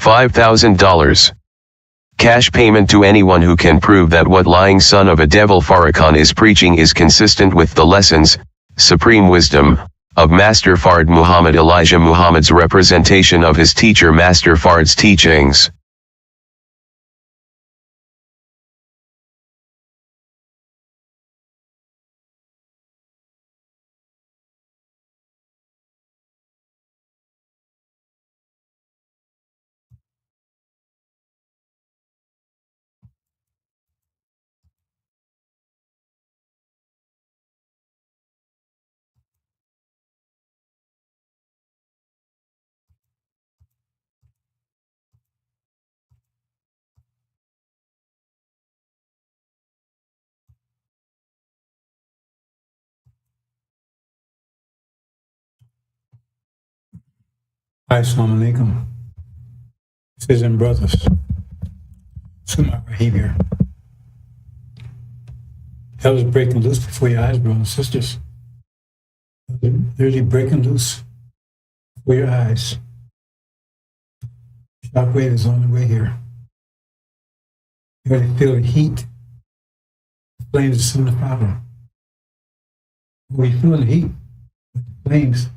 $5,000. Cash payment to anyone who can prove that what lying son of a devil Farrakhan is preaching is consistent with the lessons, supreme wisdom, of Master Fard Muhammad Elijah Muhammad's representation of his teacher Master Fard's teachings. Assalamu alaikum. Sisters and brothers, Summa behavior. Hell is breaking loose before your eyes, brothers and sisters. Literally breaking loose before your eyes. Shockwave is on the way here. You already feel the heat. The flames are soon to follow. We feel the heat, but the flames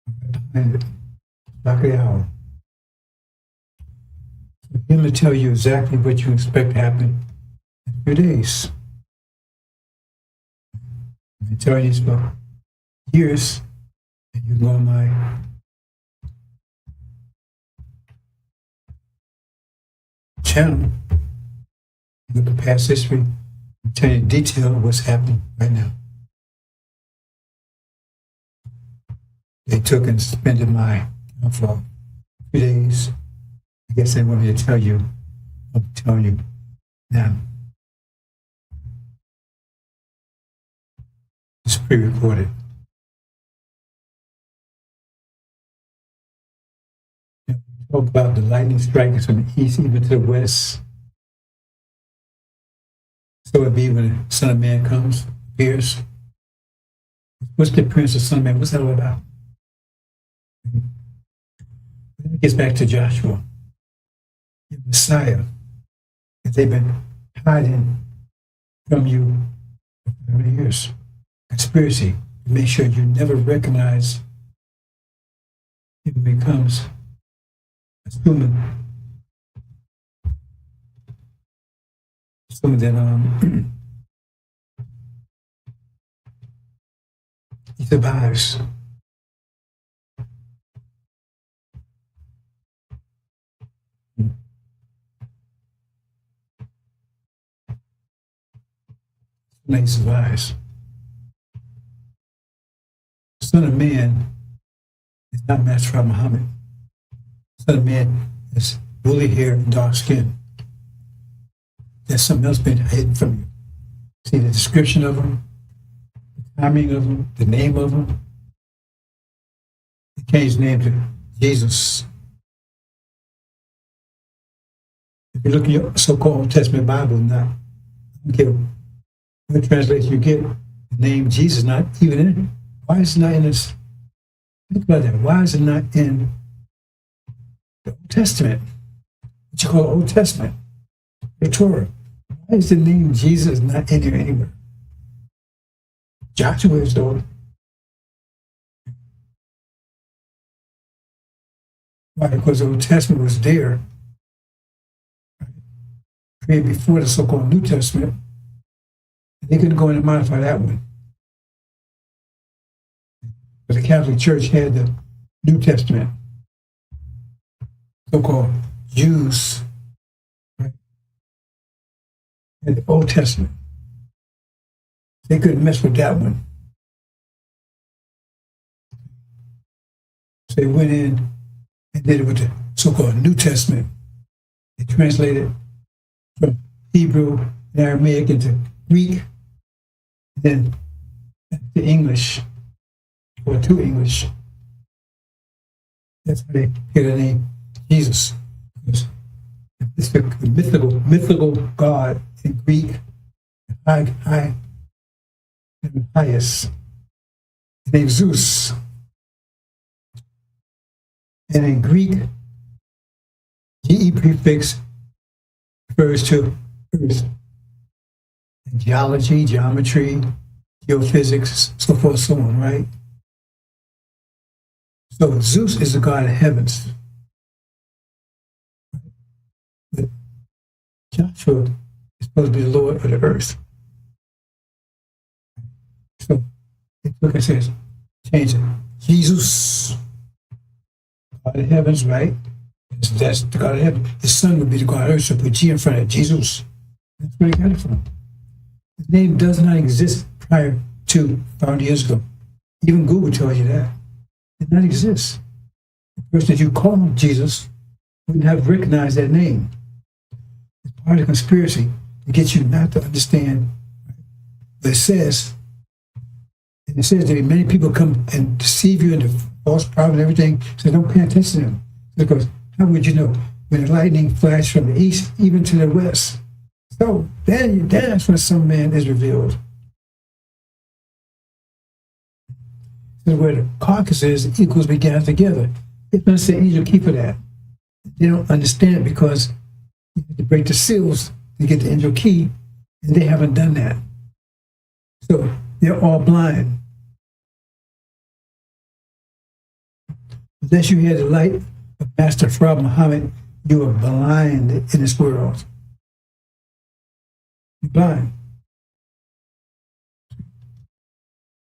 are right behind it. Like the hour. For him to tell you exactly what you expect to happen in a few days. I've been telling you this for years, and you go on my channel, look at past history, and tell you in detail what's happening right now. They took and suspended my for a few days. I guess they want me to tell you. I'll tell you now. It's pre-recorded. We talk about the lightning strikes from the east even to the west. So it be when the Son of Man comes, appears. What's the appearance of the Son of Man? What's that all about? It gets back to Joshua, your Messiah, that they've been hiding from you for 500 years. Conspiracy to make sure you never recognize him when he comes, assuming that he survives. He survives. The Son of Man is not Master Fard Muhammad. The Son of Man is woolly hair and dark skin. There's something else been hidden from you. See the description of him, the timing of him, the name of him. He changed his name to Jesus. If you look at your so-called Old Testament Bible, I don't care what translation you get, the name Jesus not even in it. Why is it not in this? Think about that. Why is it not in the Old Testament? What you call Old Testament, the Torah. Why is the name Jesus not in there anywhere? Joshua is though. Why? Because the Old Testament was there, created before the so-called New Testament. They couldn't go in and modify that one. But the Catholic Church had the New Testament, so-called Jews, right? And the Old Testament. They couldn't mess with that one. So they went in and did it with the so-called New Testament. They translated from Hebrew and Aramaic into Greek, and then to English, or to English. That's how they get the name Jesus. It's the mythical God in Greek, high and highest. His name Zeus. And in Greek, GE prefix refers to earth. And geology, geometry, geophysics, so forth, so on, right? So Zeus is the god of heavens. But Joshua is supposed to be the Lord of the earth. So look, it says, change it. Jesus, God of heavens, right? That's the God of heaven. His son would be the God of earth, so put G in front of it, Jesus. That's where he got it from. His name does not exist prior to 500 years ago. Even Google tells you that. It did not exist. The person that you call Jesus wouldn't have recognized that name. It's part of the conspiracy to get you not to understand. But it says that many people come and deceive you into false prophet and everything, so don't pay attention to them. Because how would you know when the lightning flashed from the east even to the west? So then that's when some man is revealed. This is where the carcass is, the equals be gathered together. It's not say angel key for that. They don't understand because you have to break the seals to get the angel key, and they haven't done that. So they're all blind. Unless you had the light of Master Farad Muhammad, you are blind in this world. You're blind.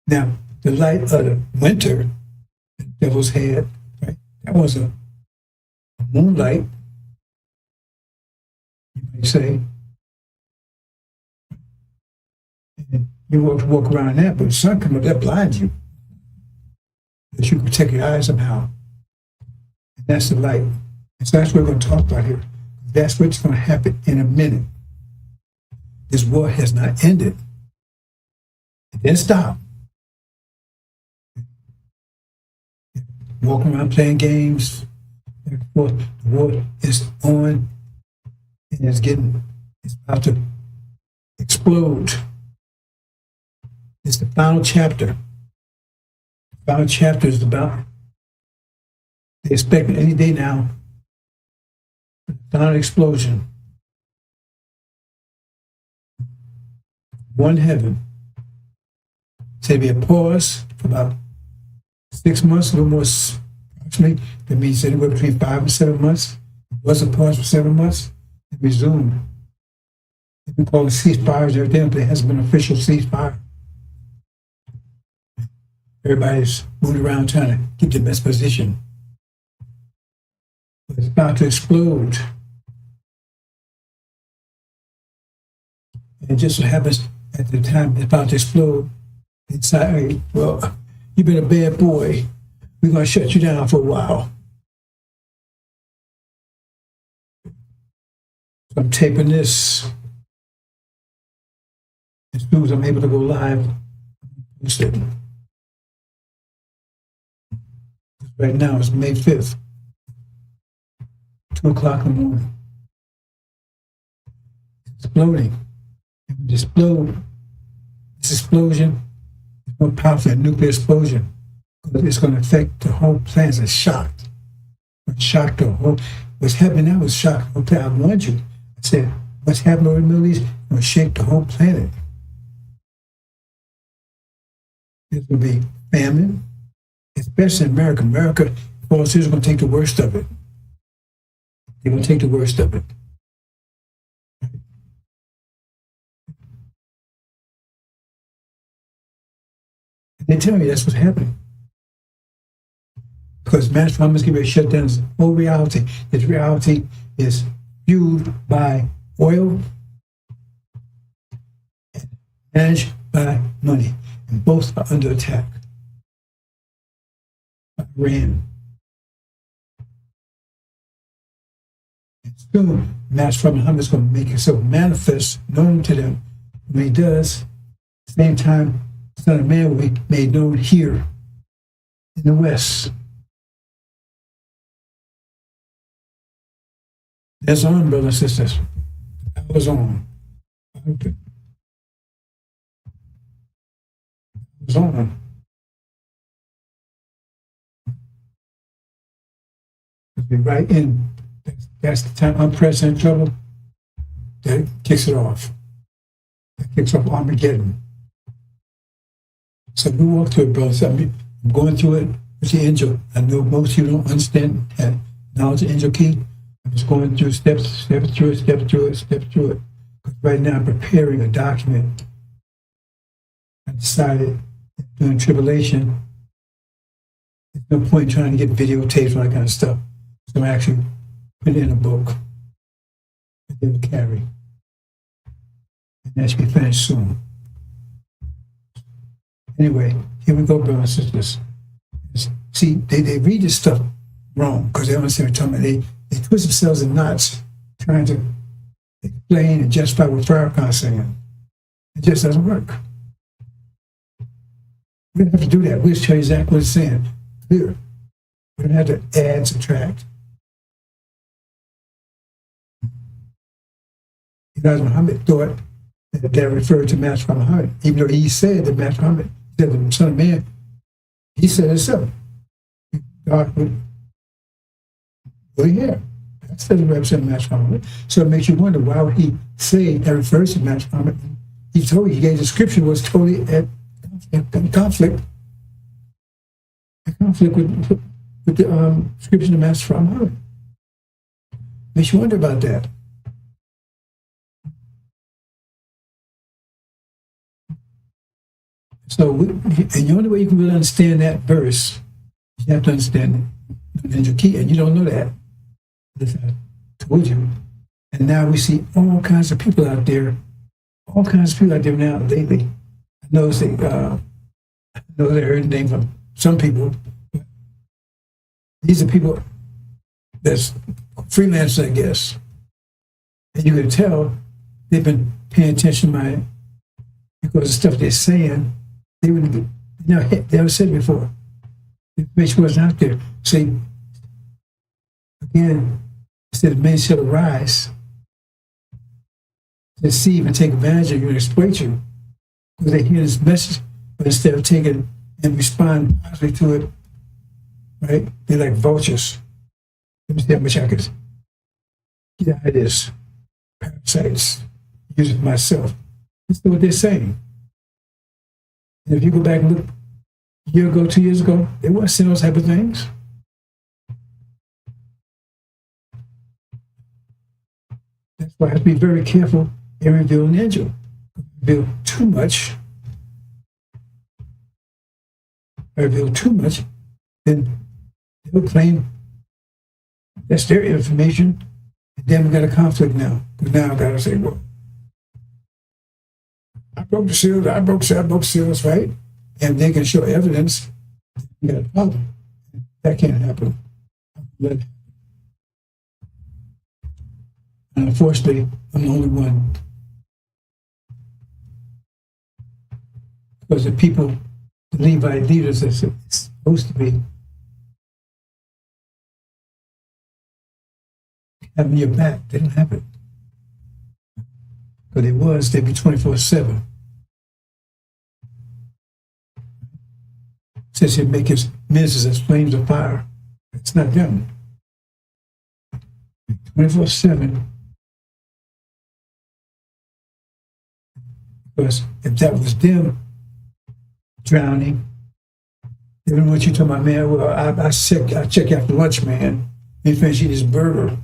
Now, the light of the winter the devils had, right? That was a moonlight, you might say. And you walk around that, but the sun comes up, that blinds you. That you can protect your eyes somehow. And that's the light. And so that's what we're going to talk about here. That's what's going to happen in a minute. This war has not ended. It didn't stop. Walking around playing games. The war is on and it's about to explode. It's the final chapter. The final chapter is about, they expect any day now, the final explosion. One heaven. Say be a pause for about 6 months, a little more approximately. That means anywhere between 5 and 7 months. It was a pause for 7 months. It resumed. They've been calling ceasefires every day, but there hasn't been an official ceasefire. Everybody's moving around trying to keep the best position. But it's about to explode. And it just so happens at the time it's about to explode, inside, well, you've been a bad boy. We're going to shut you down for a while. So I'm taping this. As soon as I'm able to go live, post it. Right now it's May 5th, 2 o'clock in the morning. It's exploding. And when it explodes, this explosion is more powerful than a nuclear explosion because it's going to affect the whole planet. It's shocked. It's shocked the whole. What's happening now is shocked the whole planet. I warned you. I said, what's happening over the Middle East will shake the whole planet. There's going to be famine, especially in America. America, is going to take the worst of it. They're going to take the worst of it. They tell me that's what's happening. Because Master Farmers get ready to shut down this whole reality. This reality is fueled by oil and managed by money. And both are under attack. Iran. And soon, Master Farmer is going to make himself manifest, known to them. When he does, at the same time, the Son of Man will be made known here in the West. That's on, brothers and sisters. The power's on. It's on. We're right in That's the time unprecedented trouble that kicks it off. That kicks off Armageddon. So we walk through it, brothers. I'm going through it with the angel. I know most of you don't understand that knowledge of angel key. I'm just going through step through it. Because right now I'm preparing a document. I decided during tribulation, there's no point in trying to get videotapes and all that kind of stuff. So I'm actually put it in a book and then carry. And that should be finished soon. Anyway, here we go, brothers and sisters. See, they read this stuff wrong because they don't understand what I'm talking about. They twist themselves in knots trying to explain and justify what Farrakhan's saying. It just doesn't work. We don't have to do that. We'll just tell you exactly what it's saying. Clear. We don't have to add, subtract. Muhammad thought that referred to Master Muhammad, even though he said that Master Muhammad said the Son of Man, he said it himself. God would go here. That doesn't represent Master Muhammad. So it makes you wonder, why would he say that refers to Master Muhammad? He told you, he gave the scripture was totally in conflict with the scripture of Master Muhammad. Makes you wonder about that. So, and the only way you can really understand that verse, you have to understand the angel key, and you don't know that. As I told you. And now we see all kinds of people out there, now lately. I know they heard the name from some people. These are people that's freelancers, I guess. And you can tell they've been paying attention to mine because the stuff they're saying, they never said it before. The information wasn't out there. See, again, instead of men shall arise, deceive and take advantage of you and exploit you, because they hear this message, but instead of taking and respond positively to it, right? They're like vultures. Let me see how much I could get out of this. Parasites, use it myself. That's what they're saying. And if you go back and look a year ago, 2 years ago, they weren't saying those type of things. That's why I have to be very careful in revealing the angel. Reveal too much. Then they'll claim that's their information. And then we got a conflict now. Because now I got to say, well, I broke the seals, right? And they can show evidence. You got a problem. That can't happen. And unfortunately, I'm the only one. Because the people, the Levite leaders, that's supposed to be having your back, they don't have it. But it was, they'd be 24/7. Says he'd make his ministers as flames of fire. It's not them. 24/7. Because if that was them drowning, they wouldn't want you talking about, man, well, I check after lunch, man. They finish eating this burger.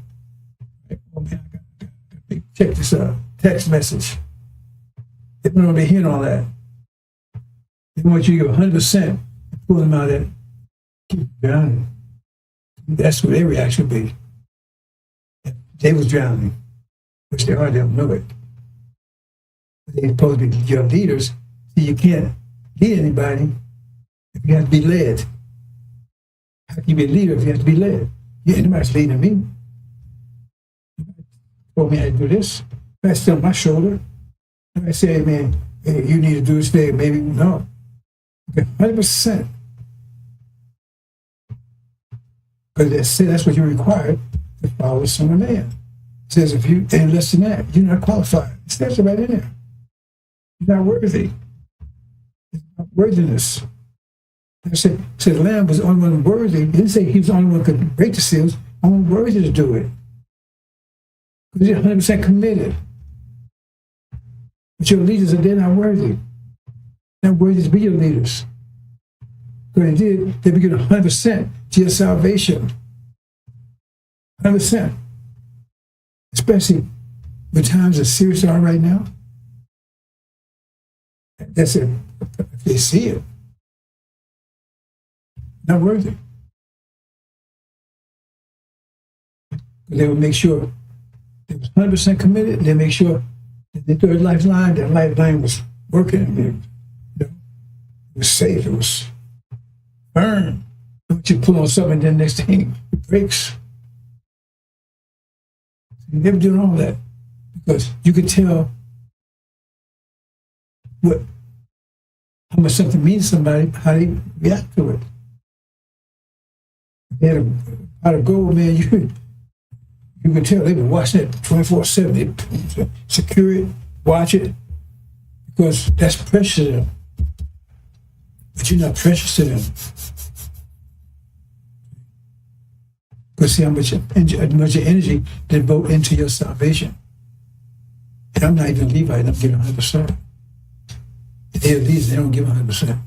Oh, man, I got check this text message. They don't want to be hearing all that. They want you to give 100% and pull them out of that. Keep drowning. That's what their reaction would be. If they was drowning, which they are, they don't know it. But they're supposed to be your leaders. So you can't lead anybody if you have to be led. How can you be a leader if you have to be led? Yeah, nobody's leading me. Told me I do this. That's still on my shoulder. And I say, hey, man, hey, you need to do this thing. Maybe no. Okay, 100%. Because that's what you're required to follow the Son of Man. It says if you ain't less than that, you're not qualified. It says it right in there. You're not worthy. It's not worthiness. I said the Lamb was the only one worthy. He didn't say he was the only one who could break the seals, only worthy to do it. Because you're 100% committed. But your leaders, they're not worthy. Not worthy to be your leaders. What they did, they begin 100% to your salvation. 100%. Especially when times as serious are right now. That's it. If they see it, not worthy. They would make sure they was 100% committed. They make sure that the third lifeline, that lifeline was working. It was safe. It was firm. Don't you pull on something, and then next thing it breaks. You never do all that because you could tell how much something means to somebody, how they react to it. If they had a pot of gold, man, you can tell they've been watching it 24/7. They secure it, watch it, because that's precious to them. But you're not precious to them. Because see how much energy they devote into your salvation. And I'm not even a Levite, I'm giving 100%. If they're leaders, they don't give 100%.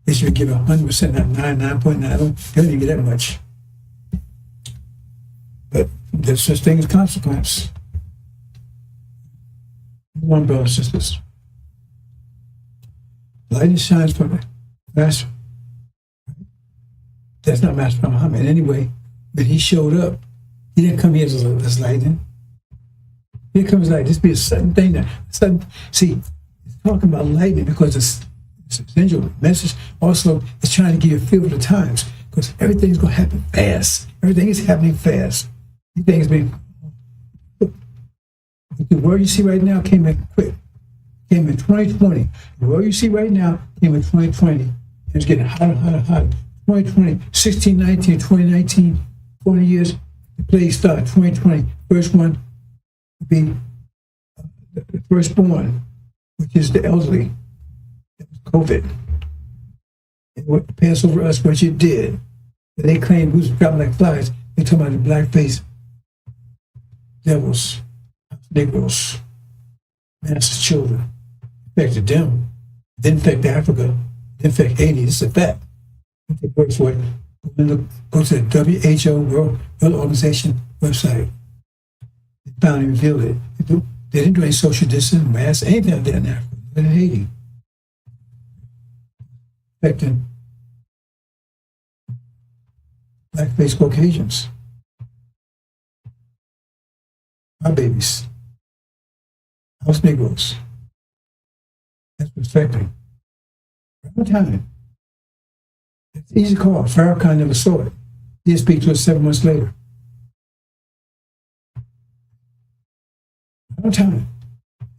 They should give 100%, not 99.9. They don't even get that much. But there's such thing as consequence. One, brothers and sisters. Lightning shines from the master. That's not Master Muhammad. Anyway, when he showed up, he didn't come here as lightning. He didn't come as lightning. This be a sudden thing. See, it's talking about lightning because it's essential message. Also, it's trying to give you a feel for the times because everything's going to happen fast. Everything is happening fast. Things being. The world you see right now came in quick. Came in 2020. The world you see right now came in 2020. It's getting hotter, hotter, hotter. 2020, 16, 19, 2019, 40 years. The plague started 2020. First one would be the firstborn, which is the elderly. That was COVID. And what passed over us, what you did. They claimed we was dropping like flies. They talking about the blackface devils, Negroes, master's children. Affected them. It didn't affect Africa. It didn't affect Haiti. It's a fact. It works for it. Go to the WHO, World Organization website. They finally revealed it. They didn't do any social distancing, mass, anything like that in Africa, but in Haiti. Affecting black-faced Caucasians. Our babies. House Negroes. That's what's affecting. Right on time. It's easy to call. Farrakhan never saw it. He didn't speak to us 7 months later. Right on time.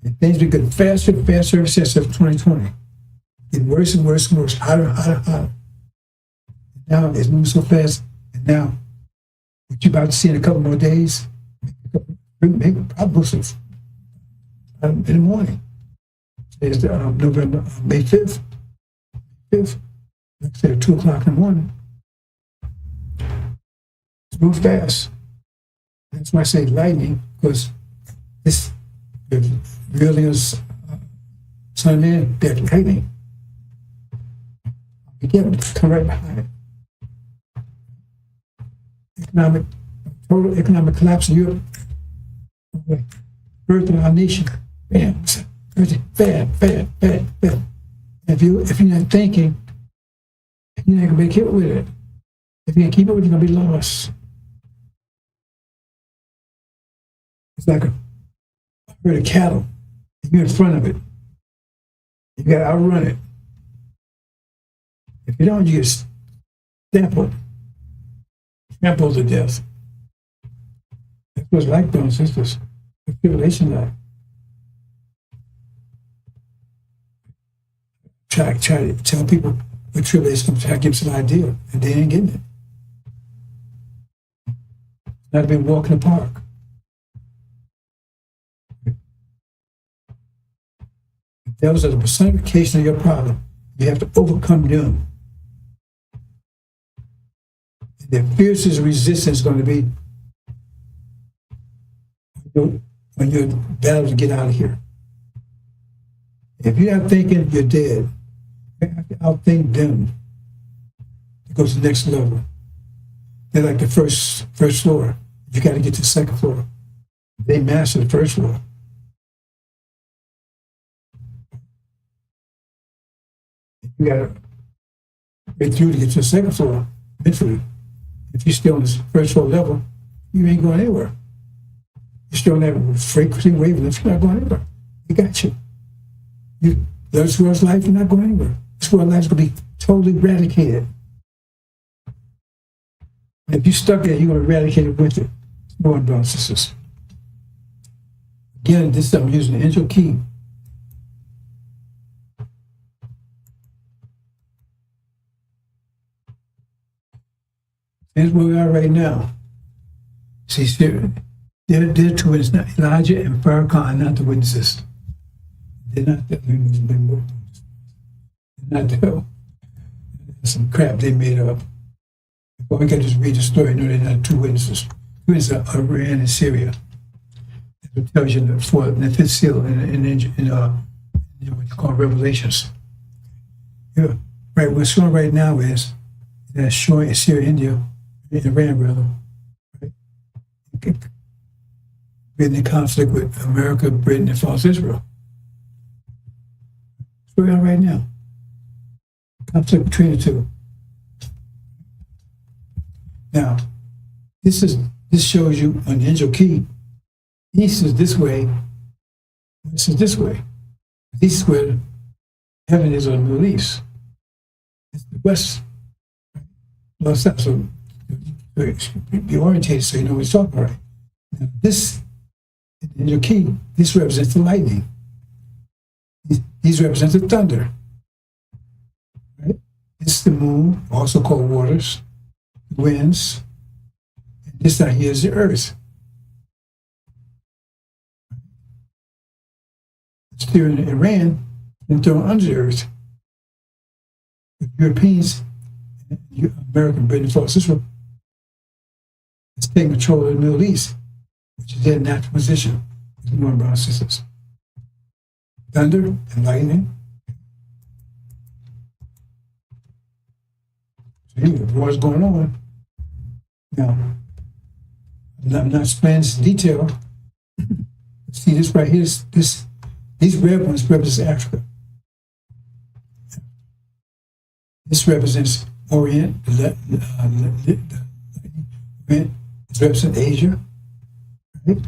And things been getting faster and faster ever since 2020. Getting worse and worse and worse. Hotter and hotter and hotter. And now it's moving so fast. And now, what you're about to see in a couple more days, maybe probably in the morning. Today's November, May 5th. 5th. Like I said, at 2 o'clock in the morning. It's moved fast. That's why I say lightning, because this really is Son of Man, they're lightning. Again, come right behind it. Total economic collapse in Europe. Birth of our nation. Bam. Bam, bam, bam, bam. If you're not thinking, you're not going to be able to keep up with it. If you can't keep up with it, you're going to be lost. It's like a herd of cattle. You're in front of it. You got to outrun it. If you don't, you get trampled to death. That's what it's like, brothers and sisters. The tribulation like. Try to tell people what tribulation is, try to give them some idea, and they ain't getting it. It's not been walking the park. The devils are the personification of your problem. You have to overcome them. And their fiercest resistance is going to be when you're battle to get out of here. If you're not thinking you're dead, you have to outthink them to go to the next level. They're like the first floor. You got to get to the second floor. They master the first floor. You got to break through to get to the second floor eventually. If you're still on this first floor level, you ain't going anywhere. You're still on that frequency wavelength, you're not going anywhere. They got you. This world's life, you're not going anywhere. This world's life is going to be totally eradicated. And if you're stuck there, you're going to eradicate it with it. More brothers and sisters. Again, this I'm using the angel key. Here's where we are right now. See, they're two witnesses. Elijah and Farrakhan are not the witnesses. They're not the They're not the some crap they made up. Well, we can just read the story. No, they're not two witnesses. Two witnesses are Iran and Syria. That's what tells you the fifth seal in what you call Revelations. Yeah. Right, what's showing right now is that showing Syria, India, Iran, rather, right? Been in conflict with America, Britain, and false Israel. That's where we are right now. Conflict between the two. Now, this shows you on the angel key. East is this way. This is this way. This is where heaven is on the Middle East. It's the west. Well, it's not so. Be orientated so you know what he's talking about. Now, this in your key. This represents the lightning. These represent the thunder. Right? This is the moon, also called waters, winds. And this down here is the earth. Here in Iran, and thrown under the earth. The Europeans, American, Britain, false Israel, is taking control of the Middle East, which is their natural position. There's more brown sisters. Thunder and lightning. So anyway, the war's going on. Now, I'm not explaining this in detail. See this right here, these red ones represent Africa. This represents Orient. This represents Asia. Right?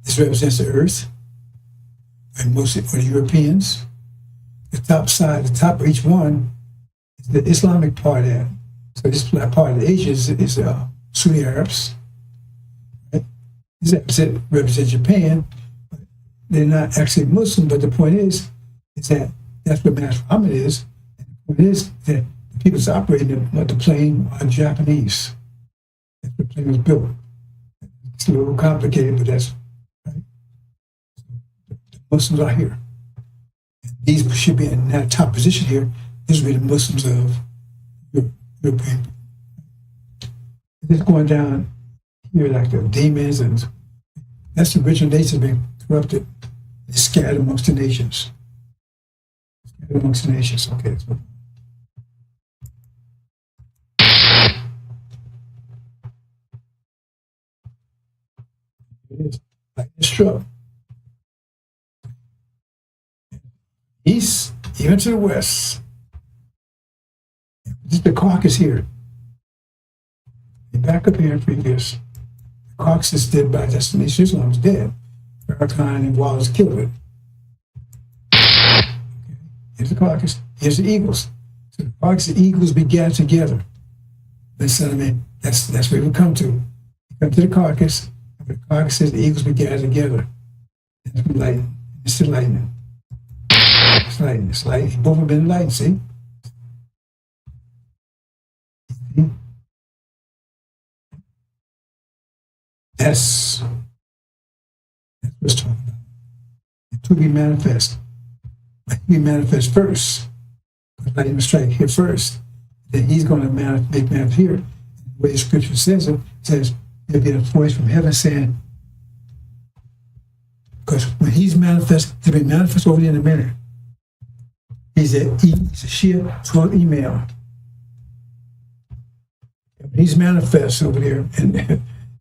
This represents the earth, and mostly for the Europeans. The top side, the top of each one, is the Islamic part of that. So this part of Asia is Sunni Arabs. Right? This represents Japan. They're not actually Muslim, but the point is that that's what Master Muhammad is. And the point is that the people that's operating the plane are Japanese. That's what the plane was built. It's a little complicated, but that's right. So the Muslims are here. And these should be in that top position here. These would be the Muslims of European. It's going down here like the demons, and that's the original nature being corrupted. It's scattered amongst the nations. Scattered amongst the nations. Okay. So. It is like it's struck. East, even to the west. This is the carcass here. Back up here previous. The carcass is dead by destination. Islam is dead. Farrakhan and Wallace killed it. Okay. Here's the carcass. Here's the eagles. So the carcass and the eagles began together. Listen to me. That's where we come to. You come to the carcass. And the carcass says the eagles began together. That's the lightning. It's the lightning. It's lightning. It's lightning. Both have been light. See? That's what it's talking about. It will be manifest. It will be manifest first. Lightning will strike here first. Then he's going to make manifest here. The way the scripture says it, says there'll be a voice from heaven saying, Because when he's manifest, he'll be manifest over there in a minute. He's a sheer 12 email. He's manifest over there, and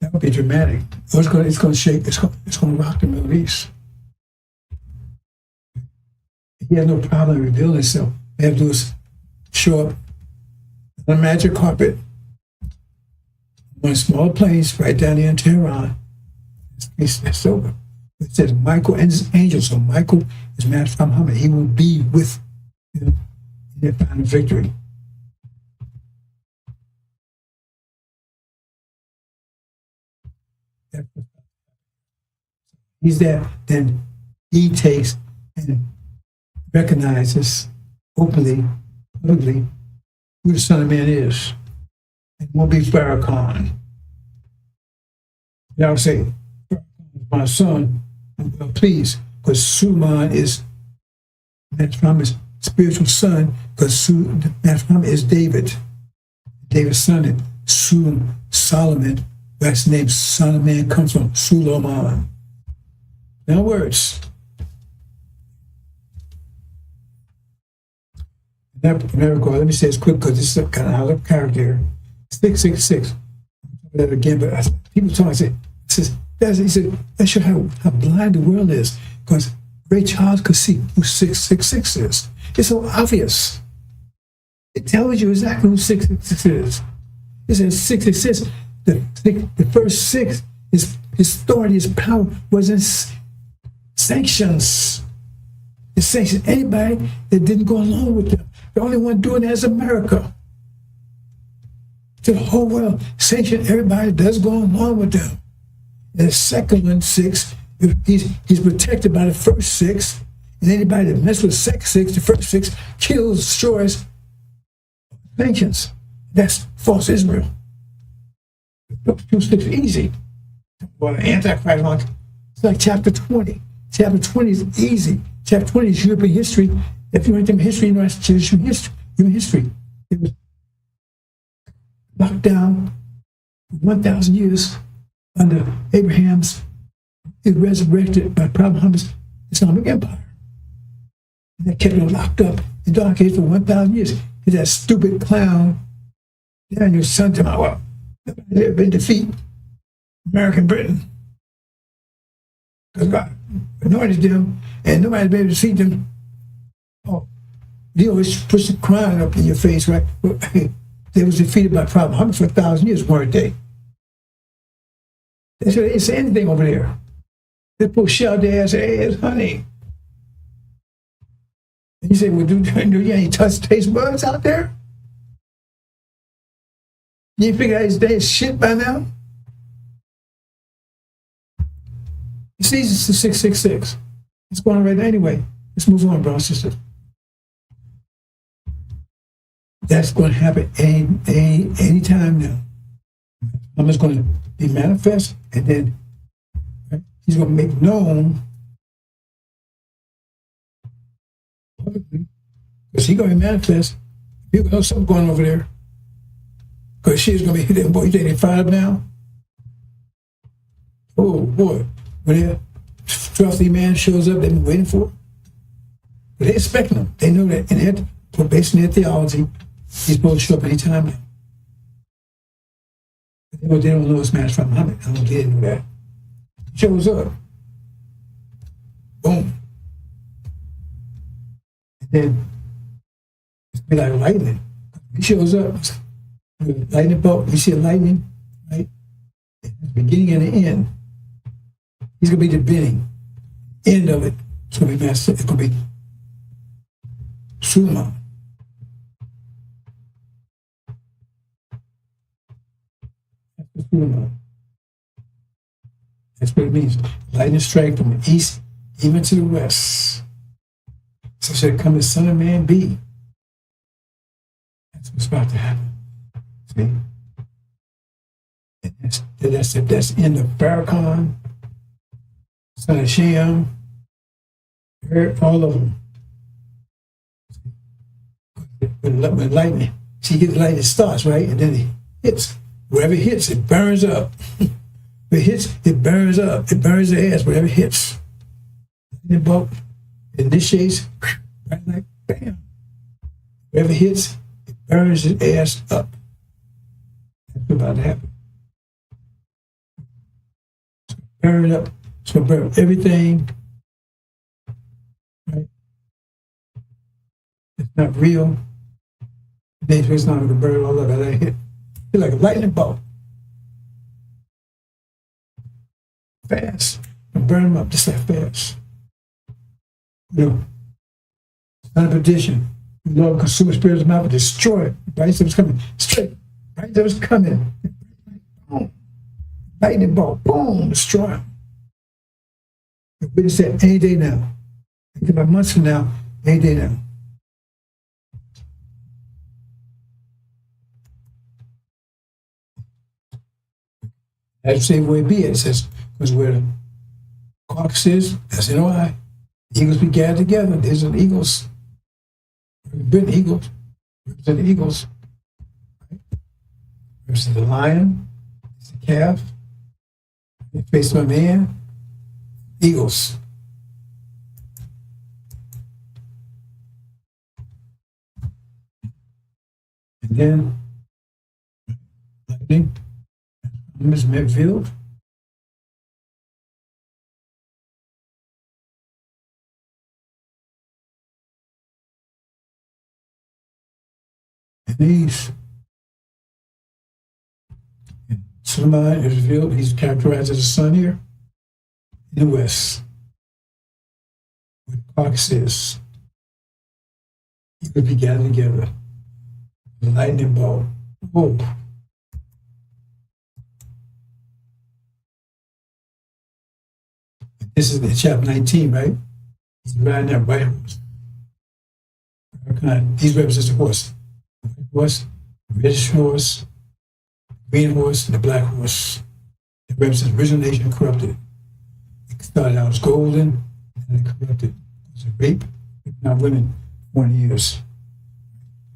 that would be dramatic. It's going to shake. It's going to rock the Middle East. He has no problem revealing himself. They have to do is show up on a magic carpet, on small planes right down there in Tehran. It's over. It says Michael and his angel. So Michael is Master Muhammad. He will be with them in their final victory. He's there, then he takes and recognizes openly, publicly, who the Son of Man is. It won't be Farrakhan. Now I'll say, my son, well, please, because Suleiman is Muhammad's spiritual son, because Muhammad is David. David's son, and Solomon, that's the name Son of Man comes from, Suleiman. Now words. Let me say this quick because this is kind of out of character here. 666. That again, but people talk and say, he said, that shows how blind the world is, because Ray Charles could see who 666 is. It's so obvious. It tells you exactly who 666 is. It says 666. The first six, his authority, his power was in sanctions. It sanctioned anybody that didn't go along with them. The only one doing that is America. To the whole world, sanction everybody that does go along with them. And the second one, 6, he's protected by the first 6. And anybody that messes with six, the first 6, kills, destroys, sanctions. That's false Israel. 2, 6 is easy. Well, Antichrist, it's like chapter 20. Chapter 20 is easy. Chapter 20 is European history. If you went to history, you know that's Jewish history. Human history. It was locked down for 1,000 years under Abraham's. It resurrected by Prophet Muhammad's Islamic Empire. And they kept it locked up in dark age for 1,000 years. And that stupid clown, Daniel, son to my well, nobody ever been defeat American Britain. Because God anointed them, and nobody been able to defeat them. Oh, they always push the crown up in your face, right? Well, they was defeated by Prophet Muhammad for 1,000 years, weren't they? They said, it's anything over there. They pull shell their ass, hey, it's honey. And you say, well, do you any taste buds out there? You ain't figure out his day shit by now? It's easy to 666. It's going on right now anyway. Let's move on, brothers and sisters. That's going to happen any time now. I'm just going to be manifest, and then he's going to make known publicly, because he's going to be manifest. People know something going on over there. Because she's going to be hitting, boy, you think they fired now? Oh, boy. When that trusty man shows up, they've been waiting for it. But they expect him. They know that. And based on their theology, he's supposed to show up anytime now. But they don't know it's Master Muhammad. I don't didn't know that. He shows up. Boom. And then it's be like lightning. He shows up. Lightning bolt. You see a lightning, right? At the beginning and the end. He's going to be the beginning. End of it. It's going to be Master. It's going to be Suleiman. That's what it means. Lightning strike from the east even to the west. So shall come the Son of Man be. That's what's about to happen. See? And that's the end of Farrakhan, son of Shem, all of them. When lightning, she gets lightning starts, right? And then it hits. Wherever it hits, it burns up. If it hits, it burns up. It burns the ass wherever it hits. lightning bolt initiates, right, like bam. Whatever hits, it burns his ass up. That's what's about to happen. Burn up. It's gonna burn up everything. Right? It's not real. It's not gonna burn all of it. Hit like a lightning bolt. Fast. And burn them up just like fast. You know, son of perdition. The Lord consume spirits of mouth and destroy it. Right? So it's coming straight. Right? That was coming. Boom. Lightning bolt. Boom. Destroy them. The witness said any day now. Think about months from now, any day now. That's the same way it be. It says, because where the carcass is, that's NOI. Eagles be gathered together. There's an eagles. Britain eagles. Represent the eagles. Right? Represent the lion. It's the calf. Face of a man. Eagles. And then lightning. Miss Medfield. And these. Suleiman is revealed. He's characterized as a sun here in the west. Where the carcass is. He could be gathered together. The lightning bolt. Oh. This is in chapter 19, right? He's riding that white horse. These represent the horse. The white horse, the reddish horse, the green horse, and the black horse. It represents original nation and corrupted. It started out as golden, and then corrupted. It was a rape, now women 20 years.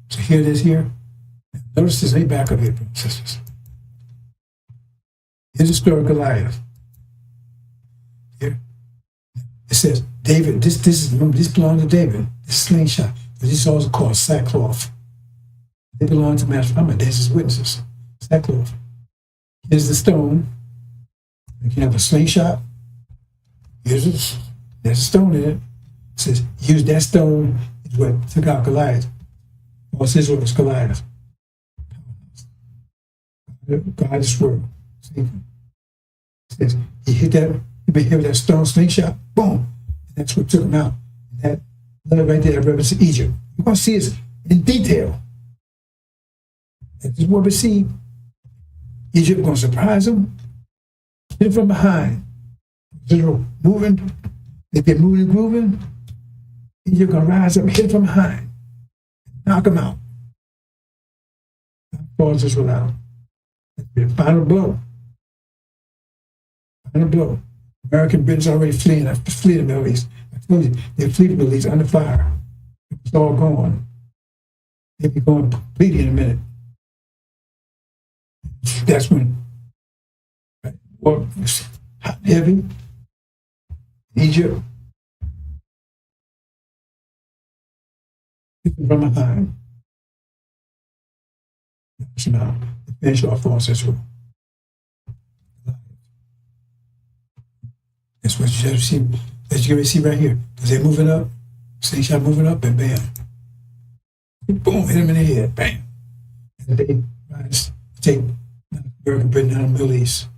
So here it is here. Notice this, let me back up here, brothers and sisters. Here's the story of Goliath. Here. It says, David, this belonged to David, this slingshot. These are also called sackcloth. They belong to Master Muhammad. There's his witnesses. Sackcloth. Here's the stone. You can have a slingshot. There's a stone in it. It says, use that stone is what took out Goliath. False Israel was Goliath. God is word. It says, he hit that. You been hit with that stone slingshot, boom. And that's what took him out. And that blood right there represents Egypt. You're going to see it in detail. And this is what we see. Egypt going to surprise them, hit him from behind. Israel moving, they've been moving and grooving. Egypt going to rise up, hit him from behind, knock him out. That falls Israel out. That's the final blow. Final blow. American Britain's already fleeing the Middle East. I told you, they flee the Middle East under fire. It's all gone. They'll be going completely in a minute. That's when war was hot and heavy. Egypt. From behind. So now, the finish off false Israel. That's what you see. As you can see right here, because they're moving up, slingshot moving up, and bam, boom, hit him in the head, bam, and they rise, take American Britain out of the Middle East.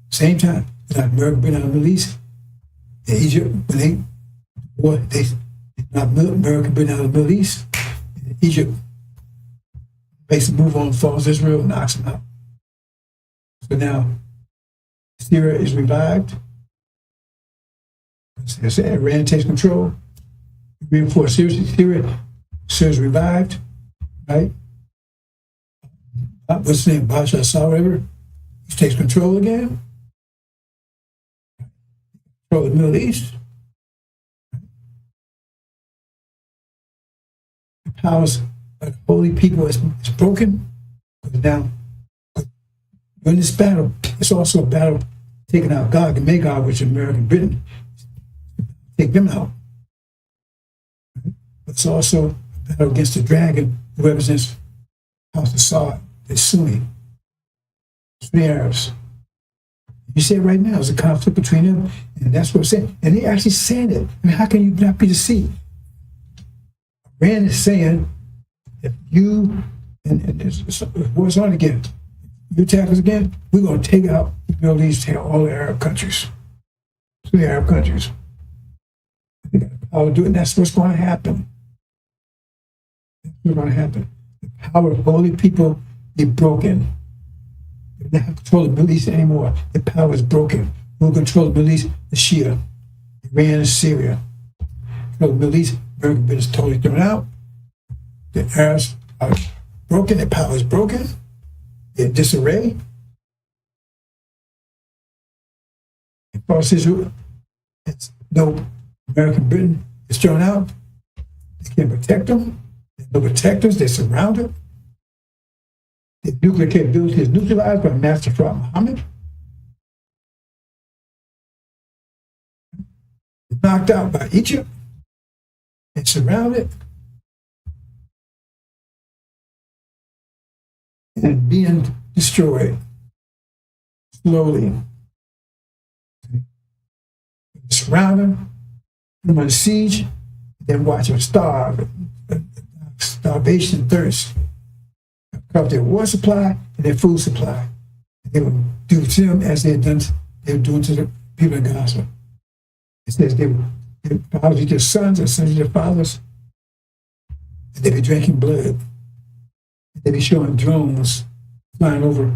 Same time, like American Britain out of the Middle East, and Egypt when they not American Britain out of the Middle East, Egypt makes a move on, falls Israel, knocks them out. So now Syria is revived. Iran takes control. Reinforce Syria. Syria's revived, right? What's his name? Bashar al-Assad, whatever. He takes control again. Control the Middle East. The powers of the holy people is broken. But now, in this battle, it's also a battle taking out Gog and Magog, which is American Britain. take them out. Right? But it's also a battle against the dragon who represents House of Saud, the Sunni Arabs. You see it right now. There's a conflict between them, and that's what I'm saying. And they actually saying it. I mean, how can you not be deceived? Iran is saying, if you, and it's what's on again, you attack us again, we're going to take out the Middle East, take out all the Arab countries. The Arab countries. They got the power to do it, and that's what's going to happen. That's what's going to happen. The power of holy people be broken. They don't have control of the Middle East anymore. The power is broken. Who will control the Middle East? The Shia, Iran, and Syria. Control the Middle East. American business totally thrown out. The Arabs are broken. Their power is broken. They're in disarray. And false Israel, it's no American Britain is thrown out. They can't protect them. There's no protectors. They're surrounded. The nuclear capability is neutralized by Master Fard Muhammad. Knocked out by Egypt and surrounded and being destroyed slowly. Surround them, put them under siege, then watch them starve, starvation, thirst. Cut off their water supply and their food supply. And they would do to them as they were doing to the people in Gaza. It says their fathers eat their sons and sons eat their fathers. And they'd be drinking blood. And they'd be showing drones flying over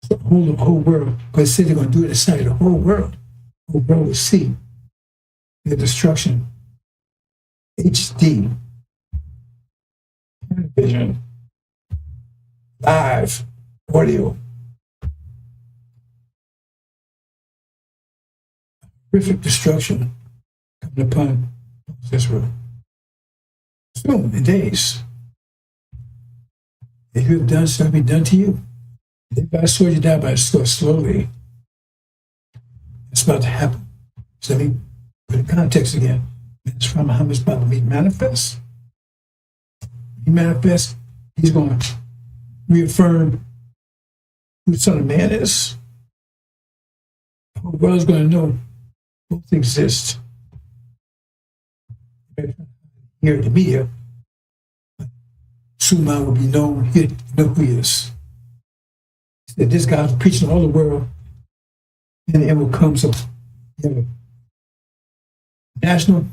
the whole world. Because they said they're going to do it inside the whole world. The whole world will see their destruction. HD. Vision. Live audio. Horrific destruction coming upon Israel. Soon, in days. If you have done, so be done to you. If I sword you down by a sword slowly, it's about to happen. So let me put in context again. It's from Muhammad's about to be manifest. He manifests, he's going to reaffirm who the Son of Man is. The whole world is going to know both exist. Here in the media, soon man will be known here to know who he is. That this guy's preaching all the world, and it will come some national,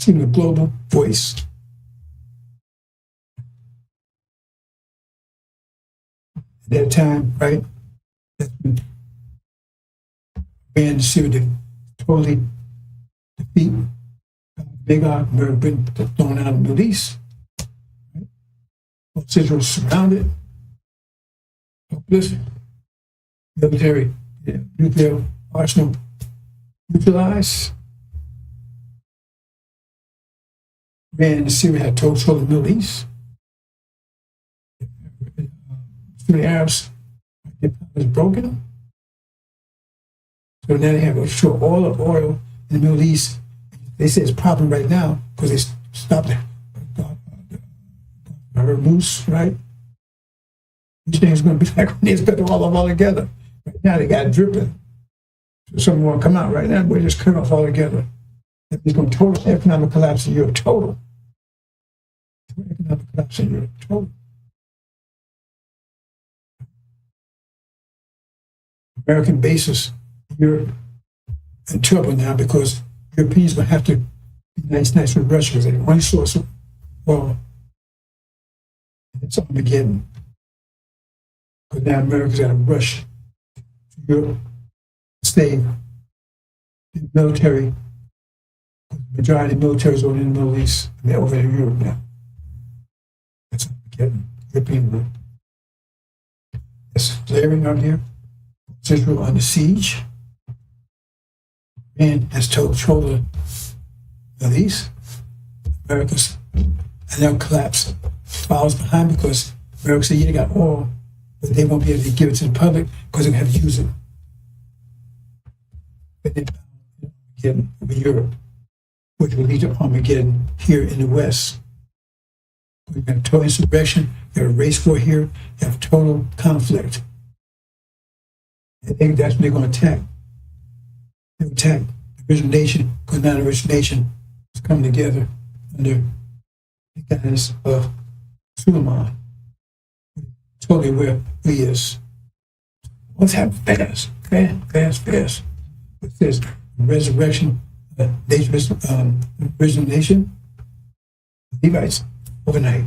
even a global voice. At that time, right, that's when Iran and Syria totally defeat Beggar, Britain, thrown out of the Middle East. Right? Israel was surrounded, helpless, military, nuclear arsenal neutralized. Iran and Syria had total the Middle East. The Arabs, their power was broken. So now they have to show all the oil in the Middle East. They say it's a problem right now because they stopped the moose, right? Which thing is going to be like when they expect all of them all together. Right now they got it dripping. So some more come out right now, we're just cut off all together. There's going to total economic collapse in Europe, total. Economic collapse in Europe, total. American bases, Europe in trouble now because Europeans will have to be nice with Russia because they have one source of oil. It's Armageddon. Because now America's got to rush to Europe to stay the military. The majority of the military is over in the Middle East, and they're over in Europe now. That's Armageddon, European war. There's flaring out here. Israel under siege. Man has control of the Middle East. America's and they'll collapse. Follows behind because America said, yeah, they got oil, but they won't be able to give it to the public because they have to use it. But they Armageddon over Europe, which will lead to Armageddon here in the West. We've got total insurrection, you have a race war here, you have total conflict. I think that's when they're going to attack. They'll attack the original nation, because now the original nation is coming together under the guidance of Suleiman. Totally where he is. What's happening? Fast. It says resurrection, original nation, Levites, overnight,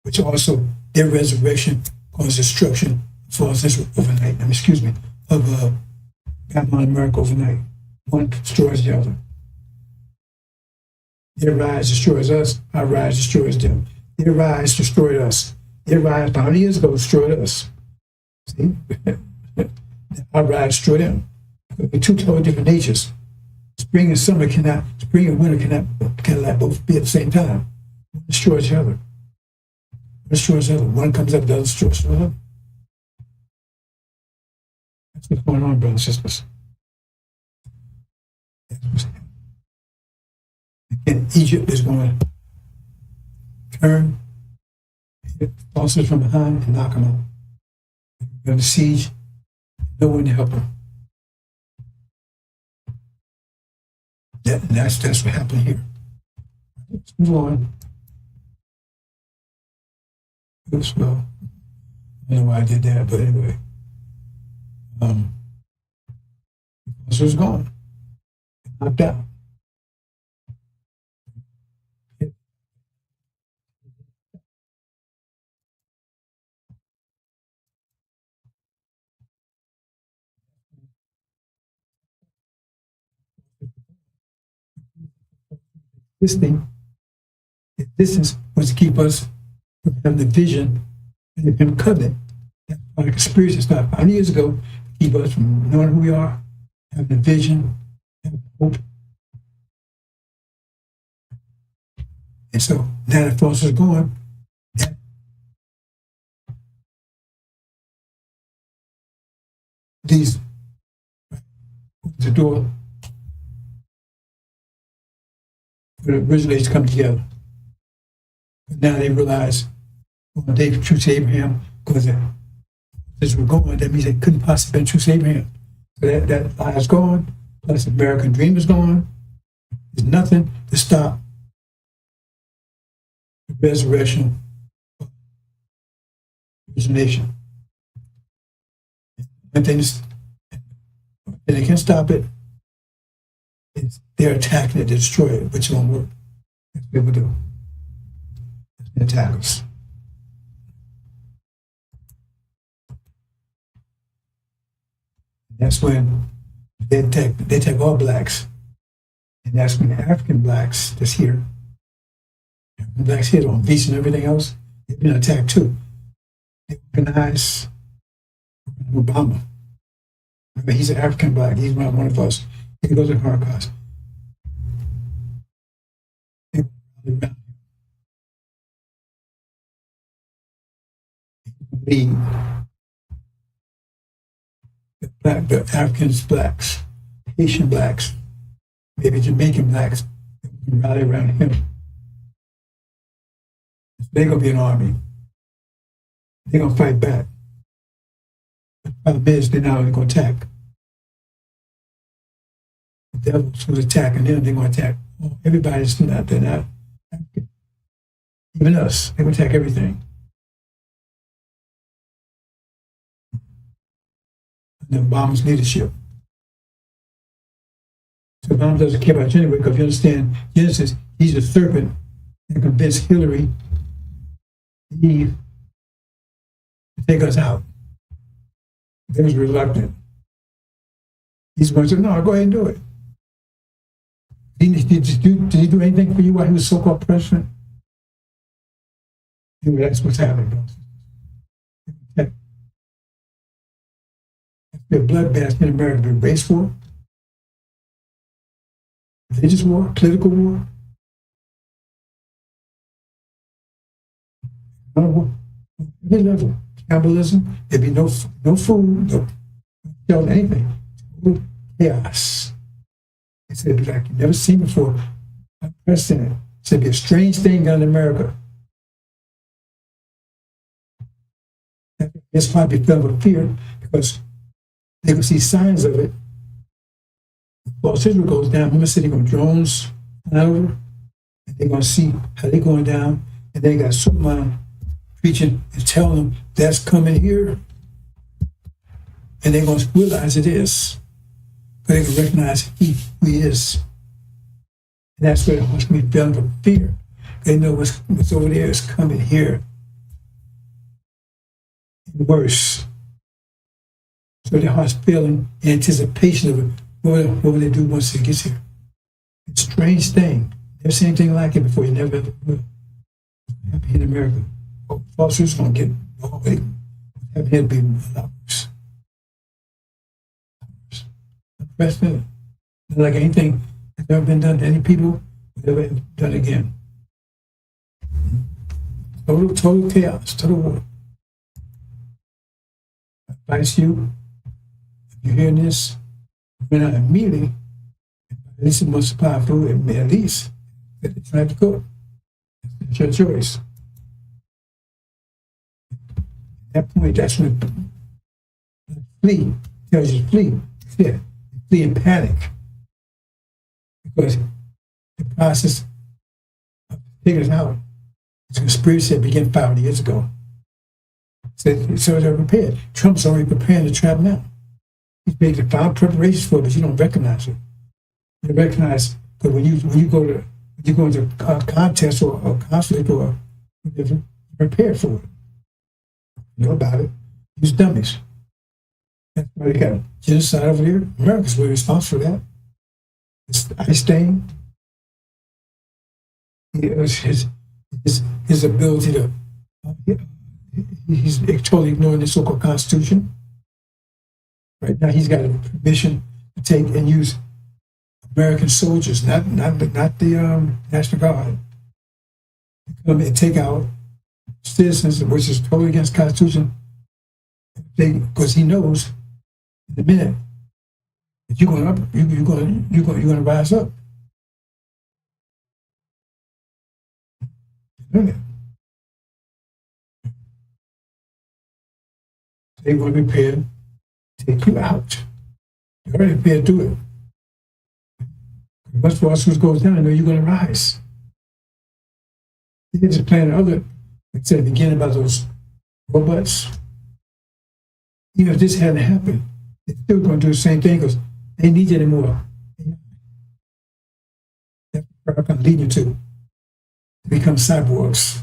which also their resurrection caused destruction as far as this overnight. Of Babylon, America overnight. One destroys the other. Their rise destroys us. Our rise destroys them. Their rise destroyed us. Their rise 100 years ago destroyed us. See? Our rise destroyed them. They're two totally different natures. Spring and winter cannot both be at the same time. One destroys the other. One comes up, the other destroys the other. That's what's going on, brothers and sisters. And Egypt is going to turn, hit forces from behind, and knock them out. They're going to siege, no one to help them. That's what happened here. Let's move on. Oops, well, I don't know why I did that, but anyway. So it's gone. Knocked out. This was to keep us from having the vision and the covenant. That's why the conspiracy started 5 years ago, to keep us from knowing who we are, having the vision, having hope. And so now the force is gone. These the door for the originators come together. But now they realize when they choose Abraham, because as we're going, that means they couldn't possibly choose Abraham. So that lie is gone, plus the American dream is gone. There's nothing to stop the resurrection of the nation. And they can't stop it. They're attacking it to destroy it, which won't work. That's what people do. They attack us. That's when they attack all blacks. And that's when the African blacks that's here, the blacks here on visa and everything else, they've been attacked too. They organize Obama. Remember, he's an African black. He's not one of us. He goes to Holocaust. The Africans, blacks, Haitian blacks, maybe Jamaican blacks, can rally around him. They're going to be an army. They're going to fight back. The problem is, they're not only going to attack. The devils who's attacking them, they're going to attack everybody's not, they're not African. Even us, they're going to attack everything. The Obama's leadership. So Obama doesn't care about you anyway, because you understand Genesis, he's a serpent that convinced Hillary, Eve, to take us out. They was reluctant. He's going to say, no, go ahead and do it. Did he do anything for you while he was so-called president? Anyway, that's what's happening. Be a bloodbath in America, be a race war, religious war, political war, every level, cannibalism. There'd be no food, no shelter, anything. Chaos. He said, it'd be like you never seen before. Unprecedented. He said, it'd be a strange thing down in America. That's why they filled with fear, because they could see signs of it. Well, Israel goes down. Remember, said they're going to drones over, and they're going to see how they're going down, and they got someone preaching and telling them that's coming here, and they're going to realize it is, but they can recognize who he is. And that's where the heart's going to be filled with fear. They know what's over there is coming here. And worse. So their heart's feeling anticipation of it. What will they do once it gets here? It's a strange thing. Never seen anything like it before. You never ever will. Happy in America. Falsehoods going to get all the way. Happy here to be a lot worse. Unprecedented. Not like anything that's ever been done to any people, never done again. Total chaos, total war. I advise you, if you're hearing this, run out immediately, at least a month's supply of food, and at least that you have to cook. That's your choice. At that point, that's when flee tells you to flee. Yeah, flee in panic. Because the process of figuring it out, it's a conspiracy that began 5 years ago. So they're prepared. Trump's already preparing to trap now. He's making final preparations for it, but you don't recognize it. You recognize that when you go into a contest or a conflict or whatever, you're prepared for it. You know about it. Use dummies. That's why they got genocide over here. America's really responsible for that. It's Einstein. His ability to he's totally ignoring the so-called Constitution. Right now, he's got a permission to take and use American soldiers, not the National Guard, to come and take out citizens, which is totally against the Constitution. Because he knows in a minute that you're going to rise up. They want to be prepared to take you out. They're already prepared to do it. Once lawsuits goes down, I know you're going to rise. They're just planning other, like I said at the beginning about those robots. Even if this hadn't happened, they're still going to do the same thing because they need you anymore. That's what I'm going to lead you to become cyborgs.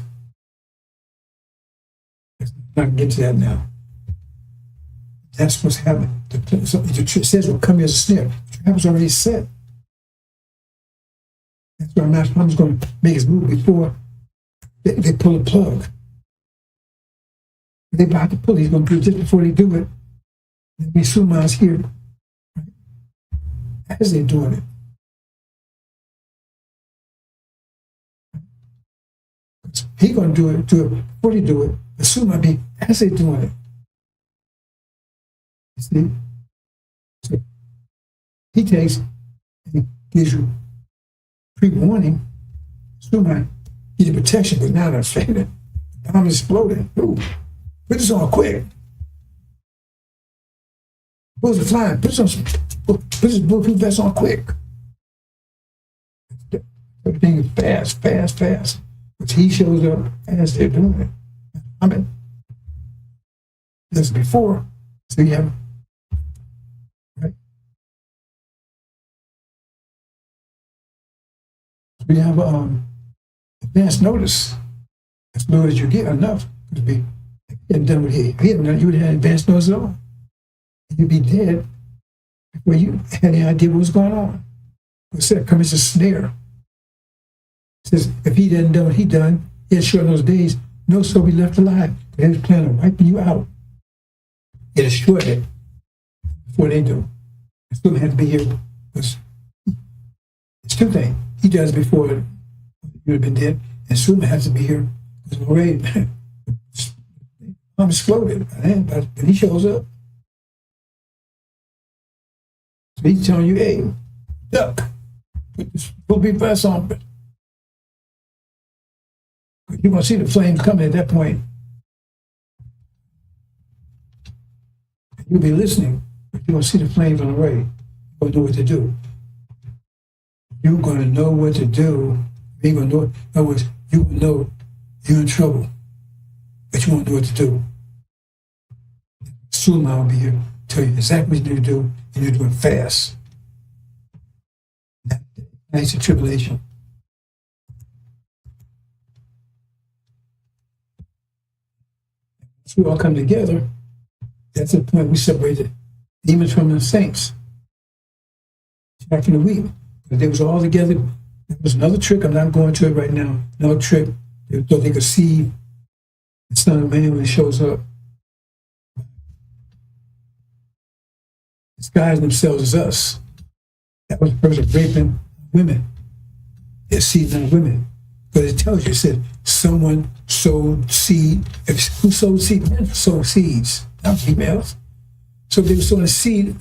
I'm not going to get to that now. That's what's happening. It says will come as a snare. The trap was already set. That's why I'm just going to make his move before they pull the plug. They're about to pull it. He's going to do it just before they do it. And we assume I was here. Right? As they're doing it. He's going to do it before they do it. Assume I'll be as they're doing it. You see? So he takes and gives you pre-warning. Assume I give you protection, but now they're fading. The bomb is exploding. Ooh, put this on quick. Bullets are flying. Put this bulletproof vest on quick. Everything is fast. But he shows up as they're doing it. I mean, this is before, so you have, right? So you have advance notice. As low as you get, enough to be. He hadn't done what he hadn't done. You would have had advance notice at all. You'd be dead before you had any idea what was going on. It said, come as a snare. It says, if he hadn't done what he done, yet sure in those days, no soul be left alive. They was planning on wiping you out. It assured it before they do. It still had to be here. It's two things. He does before you would have been dead, and soon has to be here. Because already, I'm exploded. But he shows up. So he's telling you, hey, duck. put this bulletproof vest on. But you're going to see the flames coming at that point. You'll be listening, but you're going to see the flames on the way. You're going to know what to do. You're going to know what to do. You're going to know, in other words, you will know you're in trouble, but you won't know what to do. Soon I will be here to tell you exactly what you need to do, and you're doing fast. That's the tribulation. So we all come together. That's the point we separated demons from the saints. Back in the week, they was all together. There was another trick. I'm not going to it right now. Another trick. They thought they could see the Son of Man when he shows up. Disguise themselves as us. That was the person raping women. They're seeding on women. But it tells you, it said, someone sowed seed. Who sowed seed? Men sowed seeds, not females. So they were sowing seed.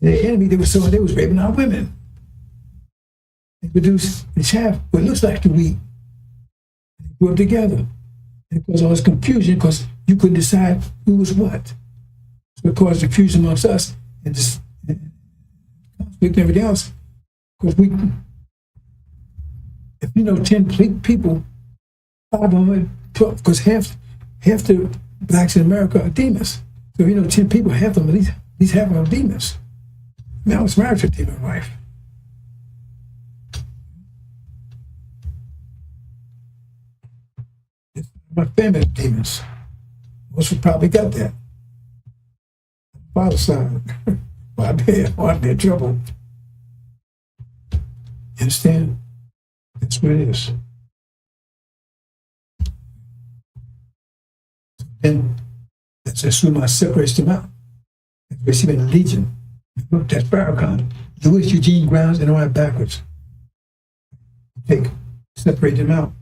The enemy, they was raping our women. They produced the chaff, what looks like the wheat. They grew up together. It caused all this confusion because you couldn't decide who was what. So it caused confusion amongst us and just conflict and everything else. Because if you know 10 people, 5 of them, 12, because half the blacks in America are demons. So if you know 10 people, half of them, at least half of them are demons. I mean, I was married to a demon wife. My family of demons. Most of probably got that. Father's side. Well, I'd be in trouble. You understand? That's what it is. Then that's Suma separates them out. That's receiving a legion. That's Farrakhan. Louis Eugene Grounds and all that backwards. Separate them out.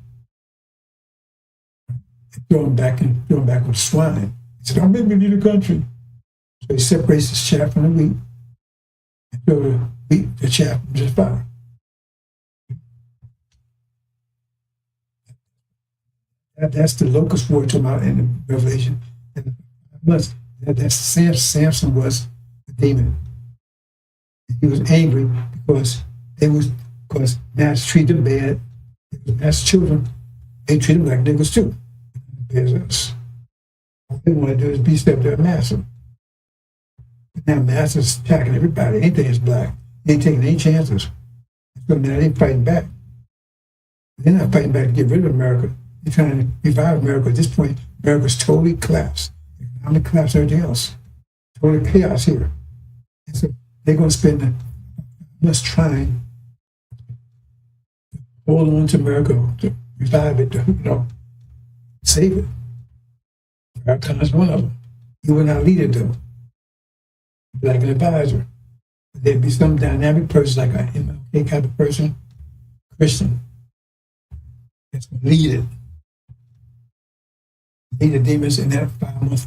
Throw them back with swine. He said, "Don't make me leave the country." So he separates the chaff from the wheat and throw the chaff into the fire. That's the locust word talking about in the Revelation. And that's Samson was a demon. He was angry because master treated them bad. It was master children. They treat them like niggas too. Business. All they want to do is beat up their master. But now master's attacking everybody. Anything is black. They ain't taking any chances. So now they're fighting back. They're not fighting back to get rid of America. They're trying to revive America. At this point, America's totally collapsed. Economic collapse, everything else. Total chaos here. And so they're going to spend much trying to hold on to America, to revive it, to, save it. Farrakhan is one of them. He will not lead it though. Like an advisor. But there'd be some dynamic person, like an MLK kind of person, Christian, that's going to lead it. Lead the demons in that 5-month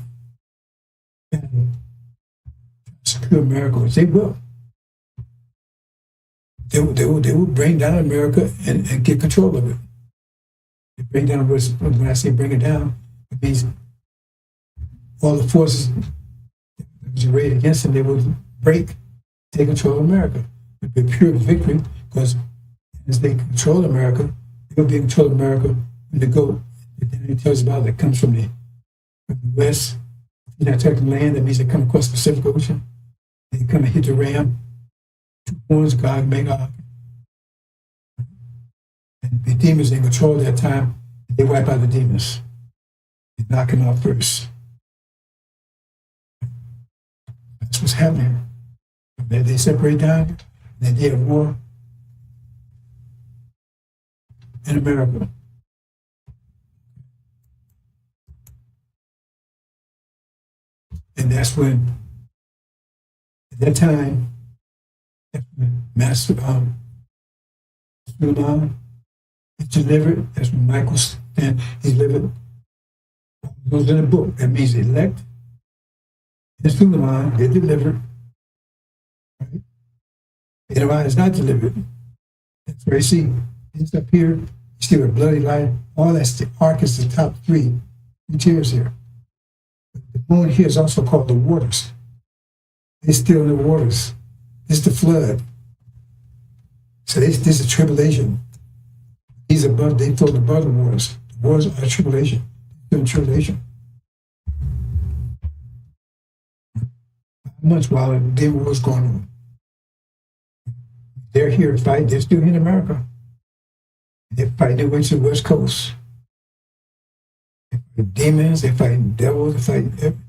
battle. Secure America, which they will. They will bring down America and get control of it. They bring down, when I say bring it down, it means all the forces that was arrayed against them, they will break, take control of America. It will be pure victory, because as they control America, they will be in control of America when they go. Then it tells about that comes from the west. You're not taking land, that means they come across the Pacific Ocean. They come and hit the ram, 2 horns, Gog, Magog. And the demons in control at that time, they wipe out the demons. They knock them out first. That's what's happening. They separate down, and they have war in America. And that's when, at that time, Master Suleiman is delivered. That's when Michael and he delivered. Goes in the book. That means elect. And Suleiman, they're delivered. Right? Everybody is not delivered. That's where you see it's up here. You see the bloody light. All that's the arc is the top three tiers here. The moon here is also called the waters. It's still in the waters. It's the flood. So this is tribulation. These above, they float above the waters. The waters are tribulation. They're in tribulation. 5 months while the war was going on. They're here fighting. They're still here in America. They're fighting their way to the West Coast. They're fighting demons. They're fighting devils. They're fighting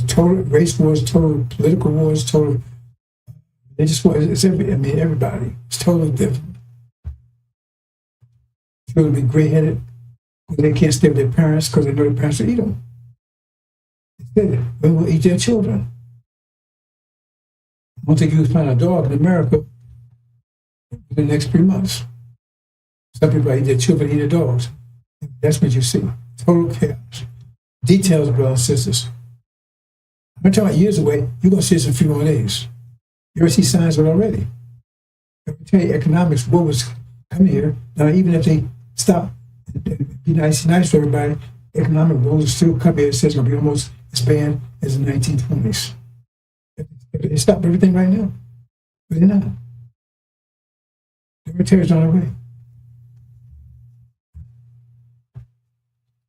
total race wars, total political wars, total. They just want. It's everybody. It's totally different. Children be gray-headed because they can't stay with their parents because they know their parents will eat them. They will eat their children. I don't think you would find a dog in America in the next 3 months. Some people eat their children, eat their dogs. That's what you see. Total chaos. Details, brothers and sisters. I'm talking about years away, you're going to see this in a few more days. You already see signs of it already. I can tell you economics, what was coming here. Now, even if they stop, be nice to everybody, economic woes are still coming here. It says it's going to be almost as bad as the 1920s. They stop everything right now. But they're not. The military's on their way.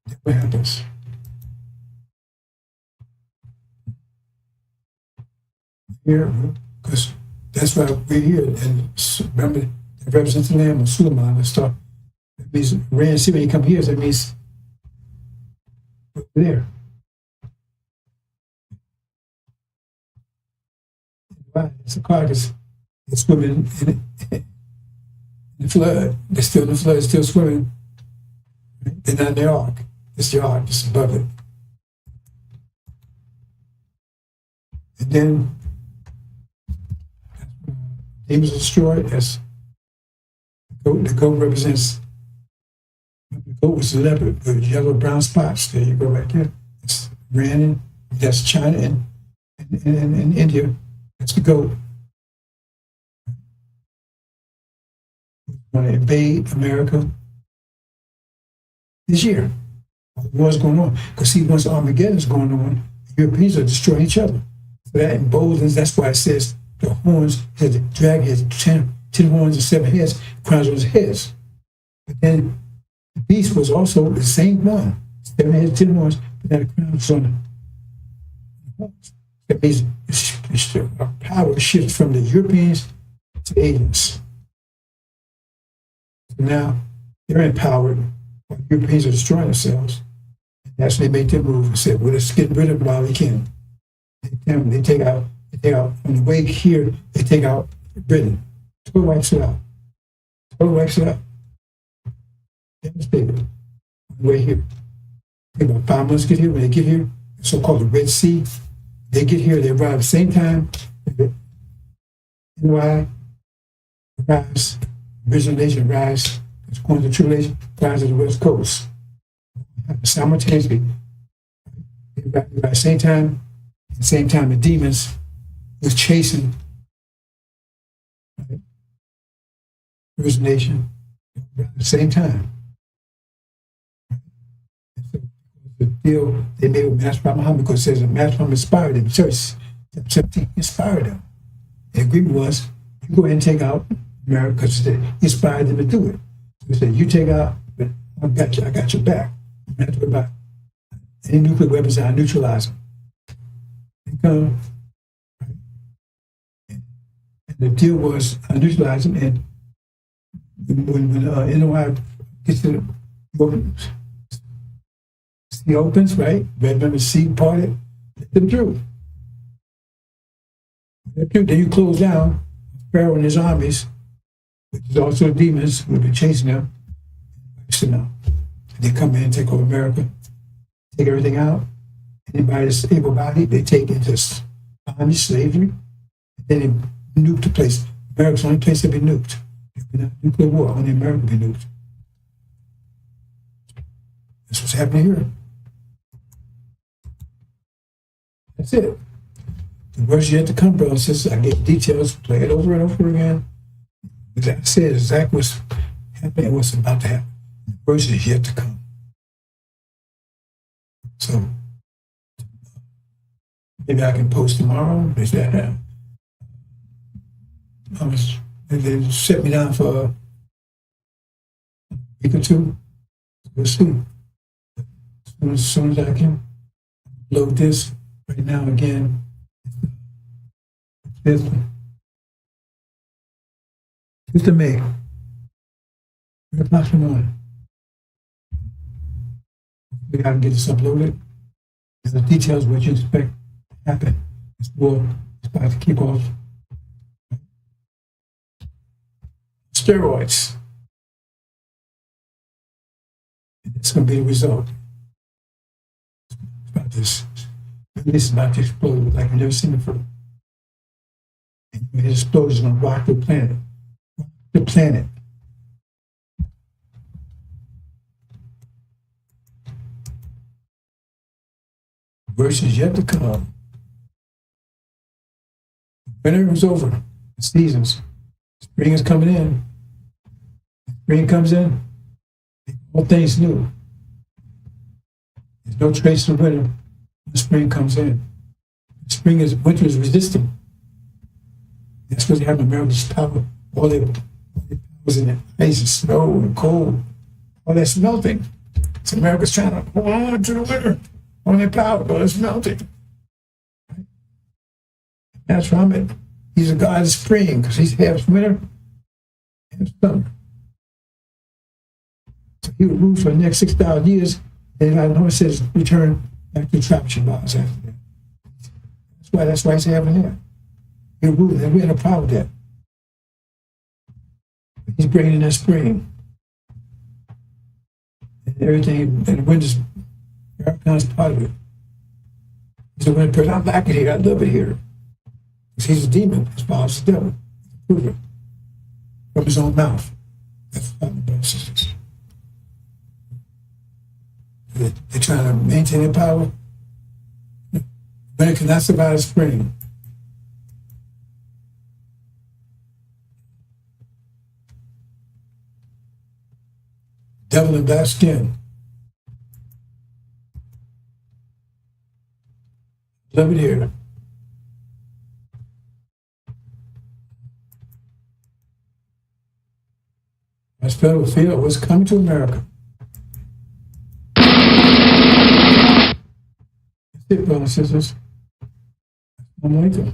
That's what happens. Here, because that's why we're here. And remember, that represents the Lamb of Suleiman and stuff. That means Ran, see when you come here, that means we're there. Why? It's a carcass. It's swimming in the flood. They're still in the flood, still swimming. Right? They're not in the ark. It's the ark, just above it. And then demons destroyed as the goat represents, the goat was the leopard with yellow brown spots. There you go right there. It's Ran, that's China and India. That's the goat. Going to invade America this year. The war's going on. Because see, once Armageddon is going on, the Europeans are destroying each other. So that emboldens, that's why it says the horns, the dragon has 10 horns and 7 heads, crowns on his heads. But then the beast was also the same one. 7 heads, 10 horns, but then the crown was on the horns. That means our power shifts from the Europeans to aliens. So now they're empowered while the Europeans are destroying themselves. And that's when they make their move and say, well, let's get rid of them while we can. They take out on the way here, they take out Britain. Total wipes it out. Total wipes it out. Devastated. On the way here. Take about 5 months to get here. When they get here, the so-called the Red Sea, they get here, they arrive at the same time. NY arrives, original nation arrives, it's going to tribulation, arrives at the West Coast. Simultaneously, they arrive at the same time. At the same time, the demons was chasing right, original nation at the same time. Right? And so the deal they made with Master Muhammad, because it says that Master Muhammad inspired them. Church 17 inspired them. The agreement was, you go ahead and take out America because he inspired them to do it. So he said, you take out, but I got your back. You don't have to worry about any nuclear weapons, I neutralize them. They come, right? And the deal was, I neutralize them, and when NOI gets to the opens, right? Red Lemon Sea parted, let them through. Then you close down Pharaoh and his armies, which is also demons who have been chasing them. They come in, take over America, take everything out. Anybody that's able-bodied, they take into bondage, slavery, and then they nuke the place. America's the only place that be nuked. There'll be no nuclear war, only America be nuked. That's what's happening here. That's it. The worst yet to come, brothers and sisters. I get details, play it over and over again. As I said, exactly what's happening, what's about to happen. The worst is yet to come. So maybe I can post tomorrow. If that happens. They set me down for a week or two. We'll see. As soon as I can load this right now again. It's 5th of May. 3 o'clock in the morning. We gotta get this uploaded. And the details what you expect to happen. This war is about to kick off. Steroids. And that's going to be the result. It's about this. This is about to explode like you've never seen before. And when it explodes, it's going to rock the planet. Rock the planet. Worse is yet to come. Winter is over. The seasons. Spring is coming in. Spring comes in. All things new. There's no trace of winter when the spring comes in. Winter is resisting. That's because they have America's power. All their powers in it. Ice and snow and cold. All that's melting. So America's trying to hold on to the winter. All their power, but it's melting. Right? That's why he's a god of spring, because he's half winter, half summer. So he will rule for the next 6,000 years, and I know it says return back to tropical laws after that. That's why he's having that. He'll rule, and we're in a problem with that. He's bringing in that spring. And everything, and the winter's part of it. He's a winter person. I like it here, I love it here. He's a demon, his father's the devil. Prove it. From his own mouth. That's how the Bible says. They're trying to maintain their power. Winter cannot survive the spring. Devil in black skin. Love it here. I spell with fear was coming to America. That's it, brothers and sisters. Assalamu alaikum.